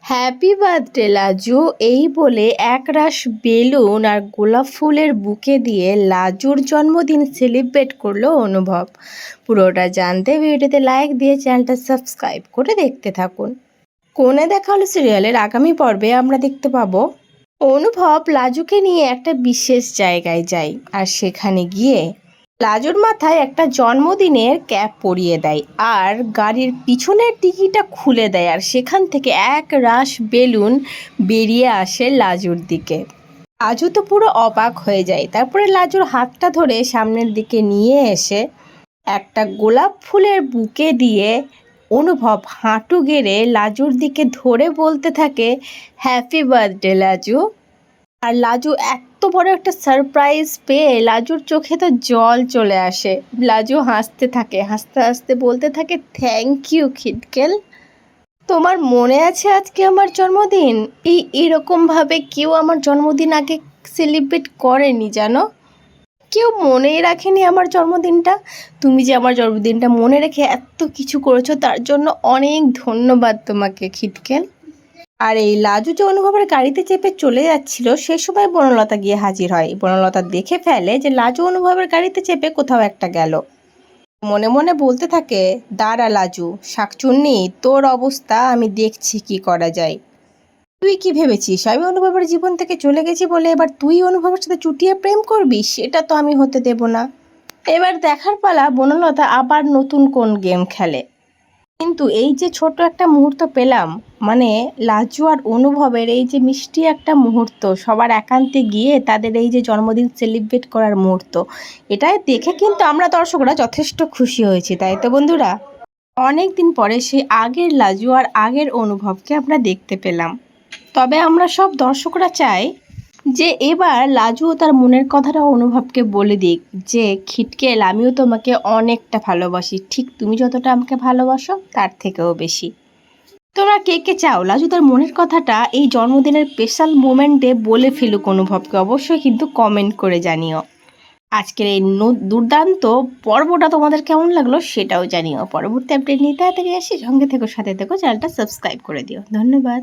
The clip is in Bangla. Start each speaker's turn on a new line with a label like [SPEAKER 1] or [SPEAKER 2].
[SPEAKER 1] হ্যাপি বার্থডে লাজু, এই বলে একরাশ বেলুন আর গোলাপ ফুলের বুকে দিয়ে লাজুর জন্মদিন সেলিব্রেট করলো অনুভব। পুরোটা জানতে ভিডিওতে লাইক দিয়ে চ্যানেলটা সাবস্ক্রাইব করে দেখতে থাকুন। কোণে দেখা হলো সিরিয়ালের আগামী পর্বে আমরা দেখতে পাবো অনুভব লাজুকে নিয়ে একটা বিশেষ জায়গায় যায়, আর সেখানে গিয়ে লাজুর মাথায় একটা জন্মদিনের ক্যাপ পরিয়ে দেয় আর গাড়ির পিছনের ডিকিটা খুলে দেয়, আর সেখান থেকে এক রাশ বেলুন বেরিয়ে আসে লাজুর দিকে। লাজু তো পুরো অবাক হয়ে যায়। তারপরে লাজুর হাতটা ধরে সামনের দিকে নিয়ে এসে একটা গোলাপ ফুলের বুকে দিয়ে অনুভব হাঁটু গেড়ে লাজুর দিকে ধরে বলতে থাকে, হ্যাপি বার্থডে লাজু। আর লাজু এত বড় একটা সারপ্রাইজ পেয়ে লাজুর চোখে তো জল চলে আসে। লাজু হাসতে থাকে, হাসতে হাসতে বলতে থাকে, থ্যাংক ইউ খিটকেল। তোমার মনে আছে আজকে আমার জন্মদিন? এরকমভাবে কেউ আমার জন্মদিন আগে সেলিব্রেট করেনি, জানো? কেউ মনেই রাখেনি আমার জন্মদিনটা। তুমি যে আমার জন্মদিনটা মনে রেখে এত কিছু করেছো, তার জন্য অনেক ধন্যবাদ তোমাকে খিটকেল। আর এই লাজু যে অনুভবের গাড়িতে চেপে চলে যাচ্ছিল, সে সময় বনলতা গিয়ে হাজির হয়। বনলতা দেখে ফেলে যে লাজু অনুভবের গাড়িতে চেপে কোথাও একটা গেল। মনে মনে বলতে থাকে, দাঁড়া লাজু, শাকচুন্নি, তোর অবস্থা আমি দেখছি কি করা যায়। তুই কি ভেবেছিস আমি অনুভবের জীবন থেকে চলে গেছি বলে এবার তুই অনুভবের সাথে চুটিয়ে প্রেম করবি? সেটা তো আমি হতে দেব না। এবার দেখার পালা বনলতা আবার নতুন কোন গেম খেলে। কিন্তু এই যে ছোট একটা মুহূর্ত পেলাম, মানে লাজু আর অনুভবের এই যে মিষ্টি একটা মুহূর্ত, সবার একান্তে গিয়ে তাদের এই যে জন্মদিন সেলিব্রেট করার মুহূর্ত, এটাই দেখে কিন্তু আমরা দর্শকরা যথেষ্ট খুশি হয়েছি, তাই তো বন্ধুরা? অনেক দিন পরে সেই আগের লাজু আর আগের অনুভবকে আমরা দেখতে পেলাম। তবে আমরা সব দর্শকরা চাই যে এবার লাজুও তার মনের কথাটা অনুভবকে বলে দিক যে, খিটকেল, আমিও তোমাকে অনেকটা ভালোবাসি, ঠিক তুমি যতটা আমাকে ভালোবাসো তার থেকেও বেশি। তোমরা কে কে চাও লাজু তার মনের কথাটা এই জন্মদিনের স্পেশাল মোমেন্টে বলে ফেলুক অনুভবকে? অবশ্যই কিন্তু কমেন্ট করে জানিও। আজকের এই দুর্দান্ত পর্বটা তোমাদের কেমন লাগলো সেটাও জানিও। পরবর্তী আপডেট নিতে তাড়াতাড়ি আসি, সঙ্গে থেকো, সাথে থেকো, চ্যানেলটা সাবস্ক্রাইব করে দিও। ধন্যবাদ।